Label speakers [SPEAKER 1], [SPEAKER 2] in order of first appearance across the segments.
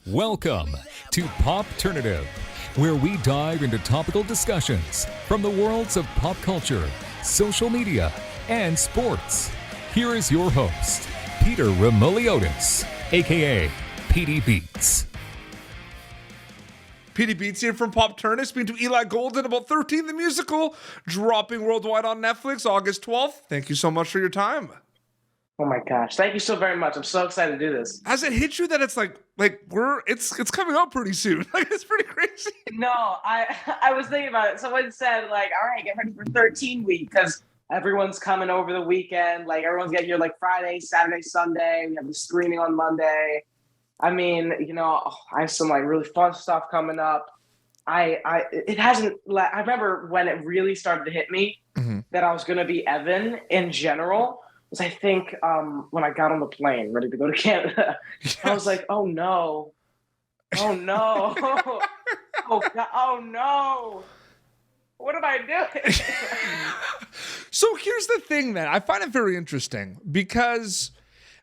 [SPEAKER 1] Welcome to Popternative, where we dive into topical discussions from the worlds of pop culture, social media, and sports. Here is your host, Peter Remoliotis, aka PD Beats.
[SPEAKER 2] PD Beats here from Popternative, speaking to Eli Golden about 13 the Musical, dropping worldwide on Netflix August 12th. Thank you so much for your time.
[SPEAKER 3] Oh my gosh, thank you so very much. I'm so excited to do this.
[SPEAKER 2] Has it hit you that it's it's coming out pretty soon? Like, it's pretty crazy.
[SPEAKER 3] No, I was thinking about it. Someone said, like, all right, get ready for 13 week because everyone's coming over the weekend. Like, everyone's getting here like Friday, Saturday, Sunday. We have the screening on Monday. I mean, you know, I have some like really fun stuff coming up. It hasn't. I remember when it really started to hit me that I was going to be Evan in general. Was I think when I got on the plane ready to go to Canada, yes. I was like, oh no, oh no, oh God, oh no. What am I doing?
[SPEAKER 2] So here's the thing, then. I find it very interesting because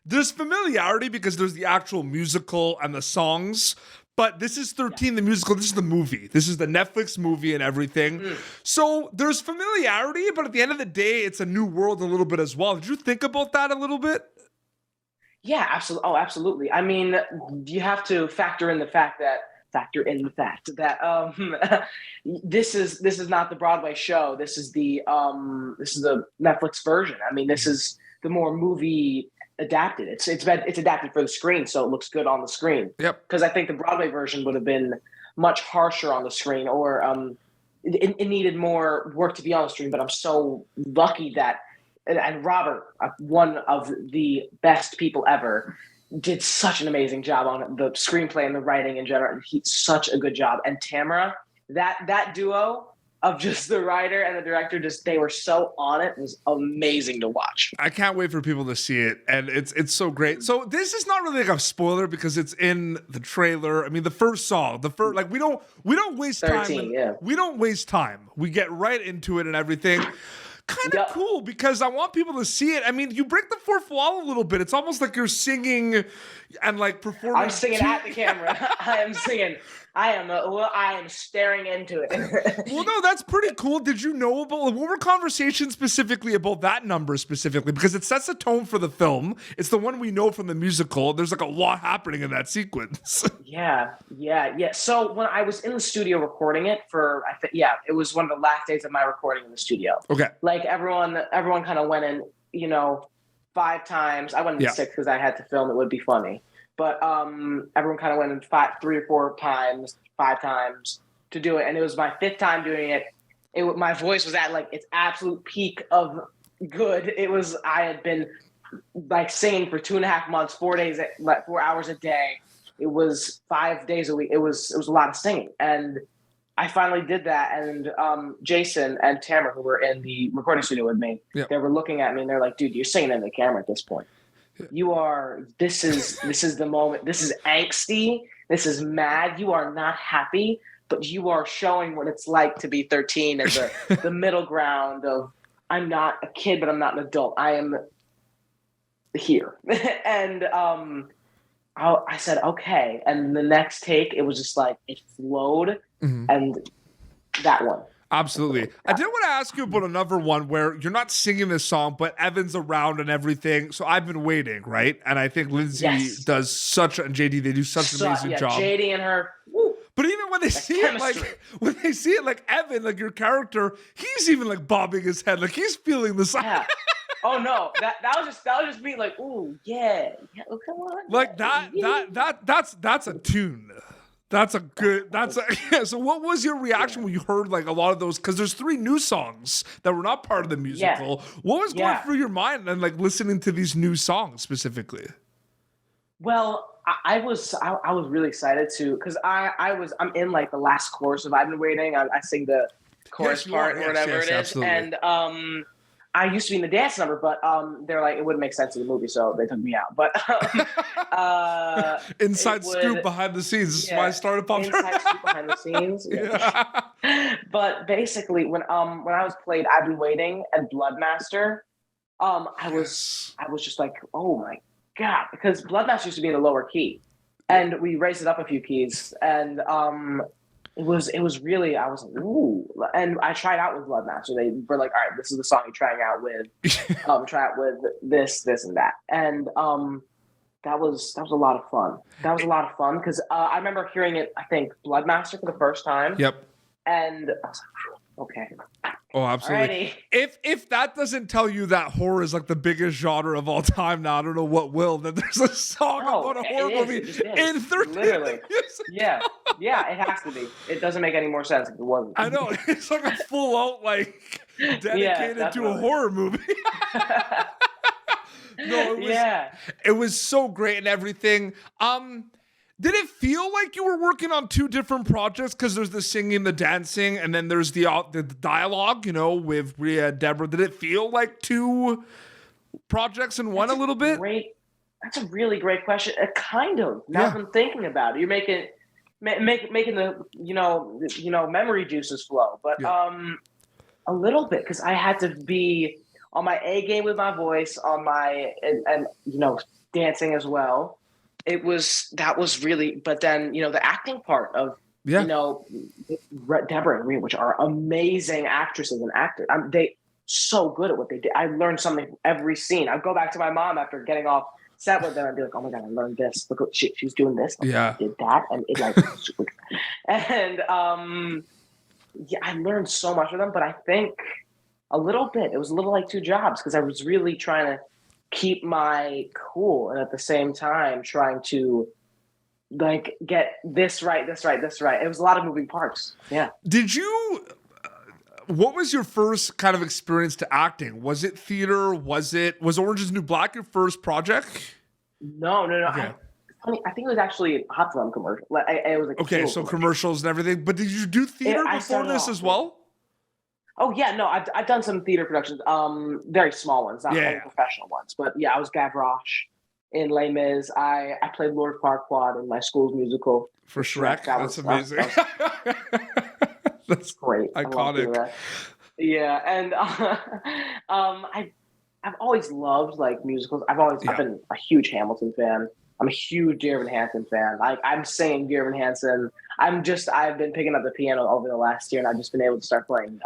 [SPEAKER 2] there's familiarity because there's the actual musical and the songs. But this is 13 the Musical. This is the movie. This is the Netflix movie and everything. So there's familiarity, but at the end of the day, it's a new world a little bit as well. Did you think about that a little bit?
[SPEAKER 3] Yeah, absolutely. Oh, absolutely. I mean, you have to factor in the fact that this is not the Broadway show. This is the Netflix version. I mean, this is the more movie adapted. It's adapted for the screen, so it looks good on the screen.
[SPEAKER 2] Yep.
[SPEAKER 3] Because I think the Broadway version would have been much harsher on the screen, or it needed more work to be on the screen. But I'm so lucky that and Robert, one of the best people ever, did such an amazing job on the screenplay and the writing in general. He's such a good job. And Tamara, that duo of just the writer and the director, they were so on it. It was amazing to watch.
[SPEAKER 2] I can't wait for people to see it, and it's so great. So this is not really like a spoiler because it's in the trailer. I mean, the first song, we don't waste
[SPEAKER 3] 13,
[SPEAKER 2] time. We don't waste time. We get right into it and everything. Kind of cool because I want people to see it. I mean, you break the fourth wall a little bit. It's almost like you're singing and like performing.
[SPEAKER 3] I'm singing at the camera. I am singing. I am staring into it.
[SPEAKER 2] Well, no, that's pretty cool. Did you know what were conversations specifically about that number specifically? Because it sets the tone for the film. It's the one we know from the musical. There's like a lot happening in that sequence.
[SPEAKER 3] Yeah. So when I was in the studio recording it it was one of the last days of my recording in the studio. Okay. Like everyone kind of went in, 5 times. I went in 6 because I had to film. It would be funny. But everyone kind of went in 3 or 4 times, 5 times to do it. And it was my 5th time doing it. My voice was at like its absolute peak of good. I had been like singing for 2.5 months, 4 hours a day. It was 5 days a week. It was a lot of singing. And I finally did that. And Jason and Tamara, who were in the recording studio with me, They were looking at me and they're like, dude, you're singing in the camera at this point. This is the moment. This is angsty. This is mad. You are not happy, but you are showing what it's like to be 13 as the middle ground of I'm not a kid, but I'm not an adult. I am here. And I said, okay. And the next take, it was just like, it flowed. And that one.
[SPEAKER 2] Absolutely. I did want to ask you about another one where you're not singing this song, but Evan's around and everything. So I've been waiting, right? And I think Lindsay does and JD, they do such an amazing job.
[SPEAKER 3] JD and her. Woo.
[SPEAKER 2] But even when they see it, like Evan, like your character, he's even like bobbing his head, like he's feeling the song.
[SPEAKER 3] Yeah. Oh no, that was just me like, ooh, yeah, oh, come on.
[SPEAKER 2] Like that's a tune. So what was your reaction when you heard like a lot of those? Because there's 3 new songs that were not part of the musical. Yeah. What was going through your mind and like listening to these new songs specifically?
[SPEAKER 3] Well, I was really excited to, because I'm in like the last chorus of I've Been Waiting. I sing the chorus part or whatever it is. Absolutely. And I used to be in the dance number, but they're like, it wouldn't make sense in the movie, so they took me out. But
[SPEAKER 2] inside scoop behind the scenes. This is why I started Popternative.
[SPEAKER 3] Inside scoop behind the scenes. Yeah. But basically, when I was played I've Been Waiting and Bloodmaster, I was just like, oh my God, because Bloodmaster used to be in the lower key. and we raised it up a few keys, and it was really, I was like, ooh, and I tried out with Bloodmaster. They were like, all right, this is the song you're trying out with. Try out with this, and that, and that was a lot of fun. That was a lot of fun because I remember hearing it, I think, Bloodmaster for the first time.
[SPEAKER 2] Yep.
[SPEAKER 3] And I was like, okay.
[SPEAKER 2] Oh, absolutely. Alrighty. If that doesn't tell you that horror is like the biggest genre of all time now, I don't know what will. That there's a song about a horror movie in 13
[SPEAKER 3] literally. Yeah, it has to be. It doesn't make any more sense if it wasn't.
[SPEAKER 2] I know. It's like a full out, like, dedicated to a horror movie. No, it was so great and everything. Did it feel like you were working on two different projects? Because there's the singing, the dancing, and then there's the dialogue, with Rhea and Debra. Did it feel like two projects in one a little bit?
[SPEAKER 3] That's a really great question. Kind of. Now that I'm thinking about it, you're making the memory juices flow, but a little bit because I had to be on my A game with my voice, on my and dancing as well. That was really, but then, the acting part of, Debra and Rhea, which are amazing actresses and actors. They so good at what they do. I learned something from every scene. I'd go back to my mom after getting off set with them and be like, oh my God, I learned this. Look what she's doing this. I did that. And it like, super. And I learned so much from them, but I think a little bit, it was a little like two jobs because I was really trying to keep my cool and at the same time trying to like get this right. It was a lot of moving parts. Yeah.
[SPEAKER 2] Did you, what was your first kind of experience to acting? Was it theater? Was Orange is the New Black your first project?
[SPEAKER 3] No. Okay. I think it was actually a Hot Drum commercial. It was like
[SPEAKER 2] so commercials and everything. But did you do theater before this as well?
[SPEAKER 3] Oh yeah, no, I've done some theater productions, very small ones, not professional ones. But yeah, I was Gavroche in Les Mis. I played Lord Farquaad in my school's musical
[SPEAKER 2] for Shrek. That's amazing. That's
[SPEAKER 3] great,
[SPEAKER 2] iconic.
[SPEAKER 3] Yeah, and I've always loved like musicals. I've been a huge Hamilton fan. I'm a huge Dear Evan Hansen fan. I'm singing Dear Evan Hansen. I've been picking up the piano over the last year, and I've just been able to start playing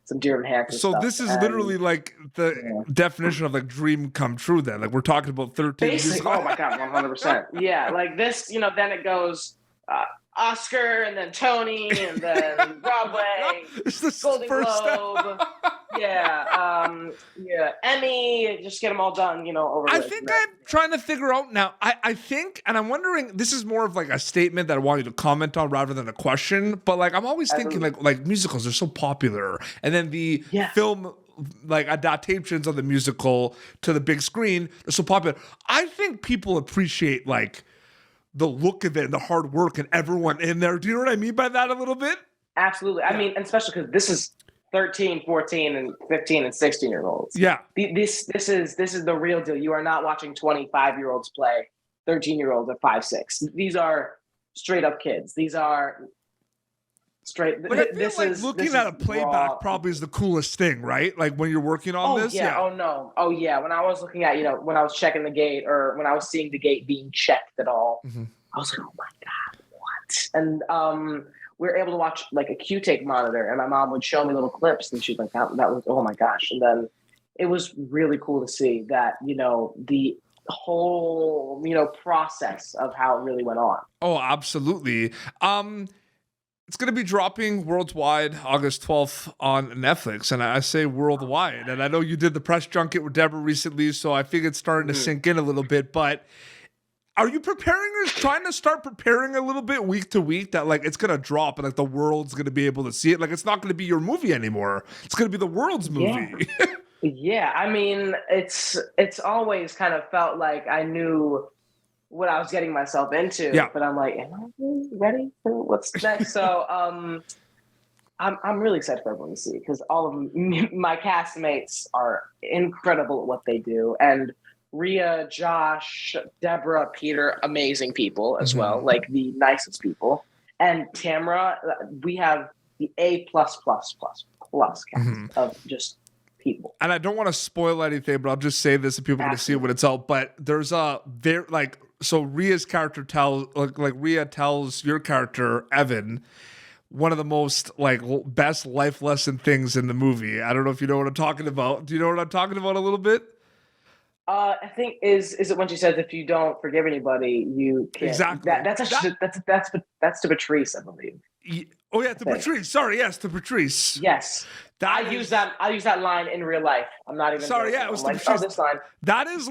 [SPEAKER 3] some Dear Evan Hansen
[SPEAKER 2] So
[SPEAKER 3] stuff.
[SPEAKER 2] This is literally like the definition of like dream come true then. Like we're talking about 13
[SPEAKER 3] Basically, oh my God, 100%. Yeah, like this, then it goes Oscar and then Tony and then Broadway, Golden Globe. Emmy, just get them all done, over.
[SPEAKER 2] I think I'm trying to figure out now. I think, and I'm wondering, this is more of like a statement that I want you to comment on rather than a question, but like I'm always thinking like musicals are so popular, and then the film like adaptations of the musical to the big screen are so popular. I think people appreciate like the look of it and the hard work and everyone in there. Do you know what I mean by that a little bit?
[SPEAKER 3] Absolutely. I mean, and especially because this is 13, 14, and 15 and 16-year-olds.
[SPEAKER 2] Yeah.
[SPEAKER 3] This is the real deal. You are not watching 25-year-olds play 13-year-olds at 5, 6. These are straight up kids. These are straight.
[SPEAKER 2] But I feel like looking at a playback probably is the coolest thing, right? Like when you're working on this.
[SPEAKER 3] Yeah. Oh no. Oh yeah. When I was looking at, when I was checking the gate or when I was seeing the gate being checked at all, I was like, oh my God, what? And we were able to watch like a Q-tape monitor, and my mom would show me little clips, and she'd like, that was, oh my gosh. And then it was really cool to see that, the whole, process of how it really went on.
[SPEAKER 2] Oh, absolutely. It's going to be dropping worldwide August 12th on Netflix, and I say worldwide. And I know you did the press junket with Debra recently, so I think it's starting to sink in a little bit, but are you trying to start preparing a little bit week to week that like it's going to drop and like the world's going to be able to see it? Like it's not going to be your movie anymore. It's going to be the world's movie.
[SPEAKER 3] Yeah. I mean, it's always kind of felt like I knew what I was getting myself into, but I'm like, am I really ready for what's next? So, I'm really excited for everyone to see because all of my castmates are incredible at what they do. And Rhea, Josh, Debra, Peter, amazing people as well, like the nicest people. And Tamara, we have the A+++ cast of just people.
[SPEAKER 2] And I don't want to spoil anything, but I'll just say this and people are going to see it when it's out. But there's a very like Rhea's character tells Rhea tells your character Evan one of the most best life lesson things in the movie. I don't know if you know what I'm talking about. Do you know what I'm talking about a little bit?
[SPEAKER 3] I think is it when she says if you don't forgive anybody, you can't.
[SPEAKER 2] Exactly.
[SPEAKER 3] That's to Patrice, I believe.
[SPEAKER 2] Oh yeah, to Patrice. Sorry, yes, to Patrice.
[SPEAKER 3] Yes. I use that line in real life. I'm not even
[SPEAKER 2] sorry.
[SPEAKER 3] joking.
[SPEAKER 2] Yeah, it was
[SPEAKER 3] this line.
[SPEAKER 2] That is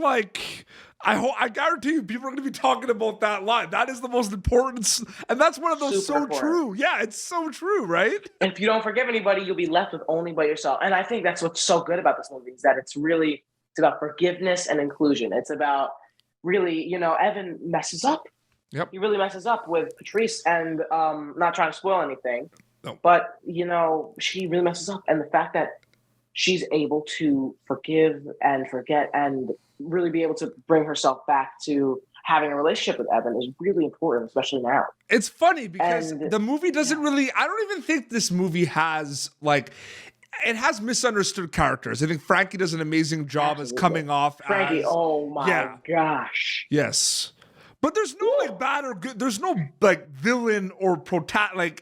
[SPEAKER 2] I guarantee you, people are going to be talking about that line. That is the most important, and that's one of those so true. Yeah, it's so true, right?
[SPEAKER 3] And if you don't forgive anybody, you'll be left with only by yourself. And I think that's what's so good about this movie is that it's about forgiveness and inclusion. It's about really, Evan messes up.
[SPEAKER 2] Yep.
[SPEAKER 3] He really messes up with Patrice, and not trying to spoil anything.
[SPEAKER 2] No.
[SPEAKER 3] But, she really messes up. And the fact that she's able to forgive and forget and really be able to bring herself back to having a relationship with Evan is really important, especially now.
[SPEAKER 2] It's funny because the movie doesn't really, I don't even think this movie has it has misunderstood characters. I think Frankie does an amazing job as coming off
[SPEAKER 3] Frankie, oh my gosh.
[SPEAKER 2] Yes. But there's no bad or good. There's no villain or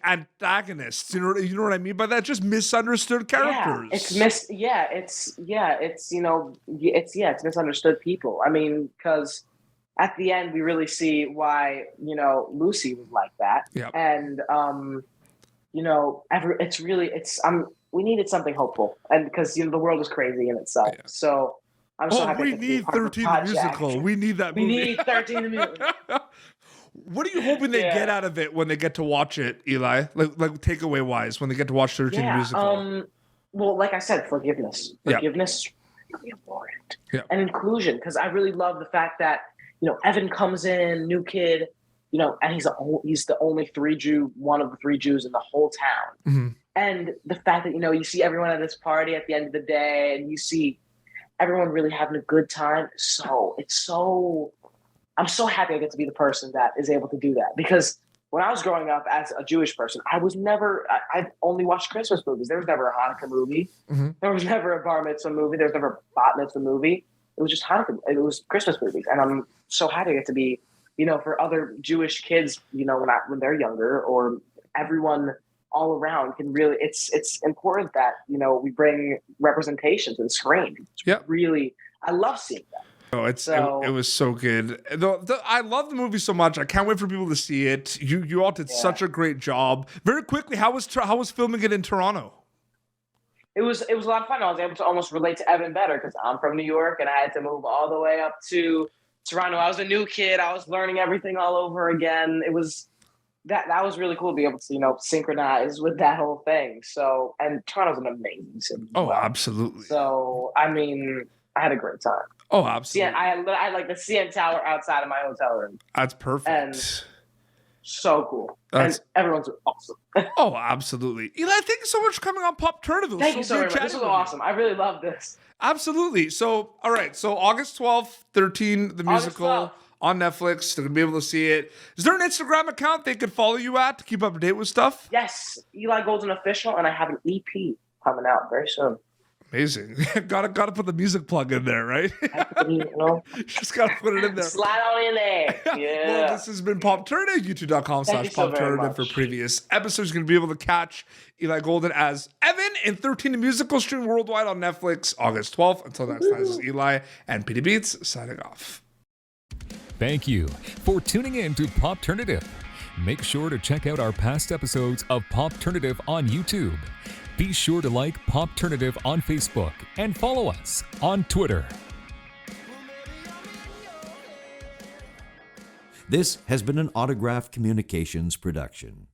[SPEAKER 2] antagonists. You know what I mean by that? Just misunderstood characters. It's misunderstood people. I mean, because at the end we really see why Lucy was like that. Yep.
[SPEAKER 3] And we needed something hopeful, and because the world is crazy in itself. Yeah. So. I'm so happy
[SPEAKER 2] we need 13 the musical. We need that movie.
[SPEAKER 3] We need 13 the musical.
[SPEAKER 2] What are you hoping they get out of it when they get to watch it, Eli? Like takeaway wise, when they get to watch 13 the musical?
[SPEAKER 3] Well, like I said, forgiveness. Forgiveness is really important. Yeah. And inclusion, because I really love the fact that, Evan comes in, new kid, and he's the only one of the 3 Jews in the whole town.
[SPEAKER 2] Mm-hmm.
[SPEAKER 3] And the fact that, you see everyone at this party at the end of the day, and you see everyone really having a good time. I'm so happy I get to be the person that is able to do that. Because when I was growing up as a Jewish person, I only watched Christmas movies. There was never a Hanukkah movie.
[SPEAKER 2] Mm-hmm.
[SPEAKER 3] There was never a Bar Mitzvah movie. There was never a Bat Mitzvah movie. It was just Hanukkah. It was Christmas movies. And I'm so happy I get to be, for other Jewish kids, when they're younger, or everyone all around can really, it's important that, we bring representation to the screen.
[SPEAKER 2] Yep.
[SPEAKER 3] Really, I love seeing that.
[SPEAKER 2] Oh, it was so good. I love the movie so much. I can't wait for people to see it. You all did such a great job. Very quickly, how was filming it in Toronto?
[SPEAKER 3] It was a lot of fun. I was able to almost relate to Evan better because I'm from New York and I had to move all the way up to Toronto. I was a new kid. I was learning everything all over again. It was that was really cool to be able to, synchronize with that whole thing. So, and Toronto's an amazing city.
[SPEAKER 2] Oh, absolutely.
[SPEAKER 3] So, I mean, I had a great time.
[SPEAKER 2] Oh, absolutely.
[SPEAKER 3] Yeah, I like the CN Tower outside of my hotel room.
[SPEAKER 2] That's perfect.
[SPEAKER 3] And so cool. And everyone's awesome.
[SPEAKER 2] Oh, absolutely. Eli, thank you so much for coming on Pop Tournament.
[SPEAKER 3] Thank you so much. This was awesome. I really love this.
[SPEAKER 2] Absolutely. So, all right. So, August 12th, 13, the musical on Netflix. They're going to be able to see it. Is there an Instagram account they could follow you at to keep up to date with stuff?
[SPEAKER 3] Yes. Eli Golden Official. And I have an EP coming out very soon.
[SPEAKER 2] Amazing. gotta put the music plug in there, right? Just gotta put it in there.
[SPEAKER 3] Slide on in there. Yeah.
[SPEAKER 2] Well, this has been Pop Turner, youtube.com/PopTurner. For previous episodes, you're gonna be able to catch Eli Golden as Evan in 13 the musical, streaming worldwide on Netflix August 12th. Until next time, this is Eli and PD Beats signing off.
[SPEAKER 1] Thank you for tuning in to Popternative. Make sure to check out our past episodes of Popternative on YouTube. Be sure to like Popternative on Facebook and follow us on Twitter.
[SPEAKER 4] This has been an Autograph Communications production.